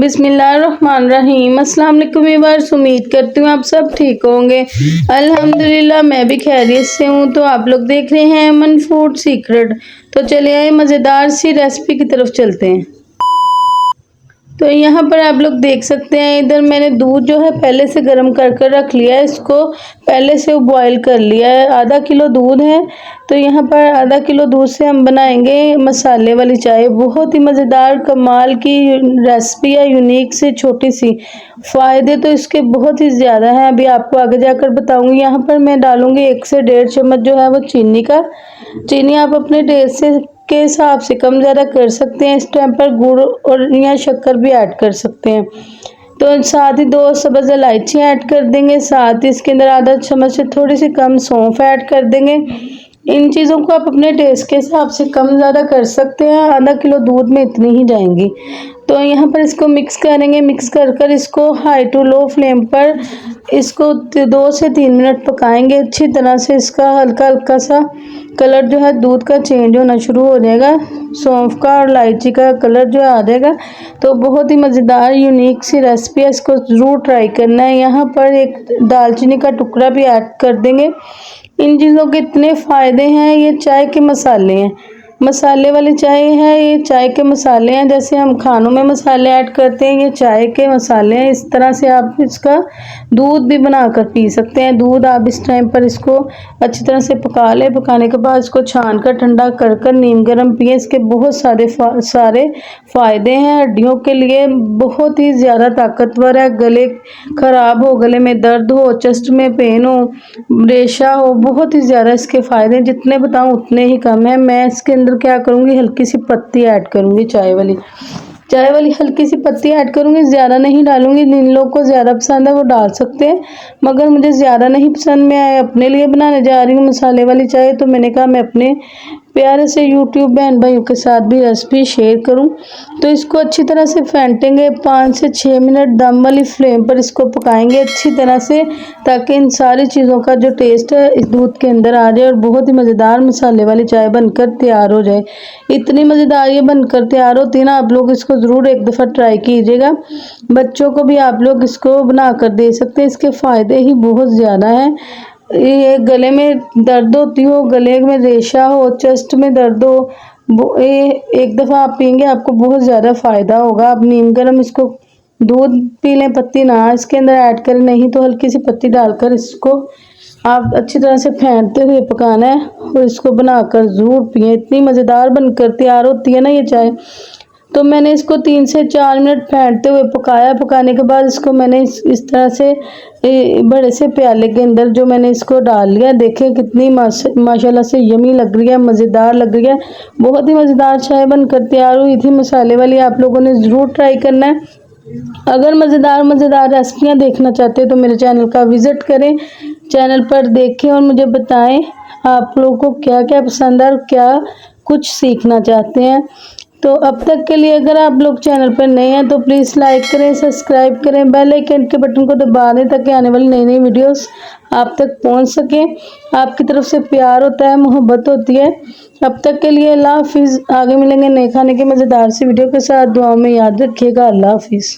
बिस्मिल्लाहिर्रहमानिर्रहीम। अस्सलाम वालेकुम व्यूअर्स, उम्मीद करती हूँ आप सब ठीक होंगे। अल्हम्दुलिल्लाह मैं भी खैरियत से हूँ। तो आप लोग देख रहे हैं अमन फूड सीक्रेट। तो चलिए आए मज़ेदार सी रेसिपी की तरफ चलते हैं। तो यहाँ पर आप लोग देख सकते हैं, इधर मैंने दूध जो है पहले से गर्म कर कर रख लिया है। इसको पहले से बॉईल कर लिया है। आधा किलो दूध है। तो यहाँ पर आधा किलो दूध से हम बनाएंगे मसाले वाली चाय। बहुत ही मज़ेदार कमाल की रेसिपी है, यूनिक से छोटी सी। फ़ायदे तो इसके बहुत ही ज़्यादा हैं, अभी आपको आगे जाकर बताऊँगी। यहाँ पर मैं डालूँगी 1 से 1.5 चम्मच जो है वो चीनी का। चीनी आप अपने टेस्ट से के हिसाब से कम ज़्यादा कर सकते हैं। इस टाइम पर गुड़ और या शक्कर भी ऐड कर सकते हैं। तो साथ ही 2 सब्ज़ इलायची ऐड कर देंगे। साथ ही इसके अंदर आधा चम्मच से थोड़ी सी कम सौंफ ऐड कर देंगे। इन चीज़ों को आप अपने टेस्ट के हिसाब से कम ज़्यादा कर सकते हैं। आधा किलो दूध में इतनी ही जाएंगी। तो यहाँ पर इसको मिक्स करेंगे। मिक्स कर कर इसको हाई टू लो फ्लेम पर इसको 2 से 3 मिनट पकाएंगे अच्छी तरह से। इसका हल्का हल्का सा कलर जो है दूध का चेंज होना शुरू हो जाएगा। सौंफ का और इलायची का कलर जो आ जाएगा। तो बहुत ही मज़ेदार यूनिक सी रेसिपी है, इसको ज़रूर ट्राई करना है। यहाँ पर एक दालचीनी का टुकड़ा भी ऐड कर देंगे। इन चीज़ों के इतने फ़ायदे हैं। ये चाय के मसाले हैं, मसाले वाली चाय है। ये चाय के मसाले हैं, जैसे हम खानों में मसाले ऐड करते हैं, ये चाय के मसाले हैं। इस तरह से आप इसका दूध भी बनाकर पी सकते हैं। दूध आप इस टाइम पर इसको अच्छी तरह से पका लें। पकाने के बाद इसको छान कर ठंडा कर कर नीम गर्म पिए। इसके बहुत सारे फ़ायदे हैं। हड्डियों के लिए बहुत ही ज़्यादा ताकतवर है। गले ख़राब हो, गले में दर्द हो, चेस्ट में पेन हो, रेशा हो, बहुत ही ज़्यादा इसके फ़ायदे, जितने बताऊँ उतने ही कम है। मैं इसके अंदर क्या करूँगी, हल्की सी पत्ती ऐड करूँगी, चाय वाली हल्की सी पत्ती ऐड करूँगी, ज़्यादा नहीं डालूँगी। जिन लोगों को ज़्यादा पसंद है वो डाल सकते हैं, मगर मुझे ज़्यादा नहीं पसंद। मैं अपने लिए बनाने जा रही हूँ मसाले वाली चाय, तो मैंने कहा मैं अपने प्यारे से यूट्यूब बहन भाइयों के साथ भी रेसिपी शेयर करूं। तो इसको अच्छी तरह से फेंटेंगे। 5 से 6 मिनट दम वाली फ्लेम पर इसको पकाएंगे अच्छी तरह से, ताकि इन सारी चीज़ों का जो टेस्ट है इस दूध के अंदर आ जाए और बहुत ही मज़ेदार मसाले वाली चाय बनकर तैयार हो जाए। इतनी मज़ेदार ये बनकर तैयार होती है ना, आप लोग इसको ज़रूर एक दफ़ा ट्राई कीजिएगा। बच्चों को भी आप लोग इसको बना कर दे सकते हैं। इसके फ़ायदे ही बहुत ज़्यादा हैं। ये गले में दर्द होती हो, गले में रेशा हो, चेस्ट में दर्द हो, ये एक दफ़ा आप पियेंगे आपको बहुत ज़्यादा फ़ायदा होगा। आप नीम गर्म इसको दूध पी लें, पत्ती ना इसके अंदर ऐड करें, नहीं तो हल्की सी पत्ती डालकर इसको आप अच्छी तरह से फेंटते हुए पकाना है और इसको बनाकर ज़रूर पिएं। इतनी मज़ेदार बनकर तैयार होती है ना ये चाय। तो मैंने इसको 3 से 4 मिनट फेंटते हुए पकाया। पकाने के बाद इसको मैंने इस तरह से बड़े से प्याले के अंदर जो मैंने इसको डाल लिया। देखें कितनी माशाल्लाह से यमी लग रही है, मज़ेदार लग रही है। बहुत ही मज़ेदार चाय बनकर तैयार हुई थी मसाले वाली। आप लोगों ने ज़रूर ट्राई करना है। अगर मज़ेदार रेसिपियाँ देखना चाहते हैं तो मेरे चैनल का विज़िट करें, चैनल पर देखें और मुझे बताएं आप लोगों को क्या क्या पसंद है और क्या कुछ सीखना चाहते हैं। तो अब तक के लिए अगर आप लोग चैनल पर नए हैं तो प्लीज़ लाइक करें, सब्सक्राइब करें, बेल आइकन के बटन को दबा दें ताकि आने वाली नई नई वीडियोस आप तक पहुंच सकें। आपकी तरफ से प्यार होता है, मोहब्बत होती है। अब तक के लिए अल्लाह हाफिज़। आगे मिलेंगे नए खाने के मज़ेदार सी वीडियो के साथ। दुआ में याद रखिएगा। अल्लाह हाफिज़।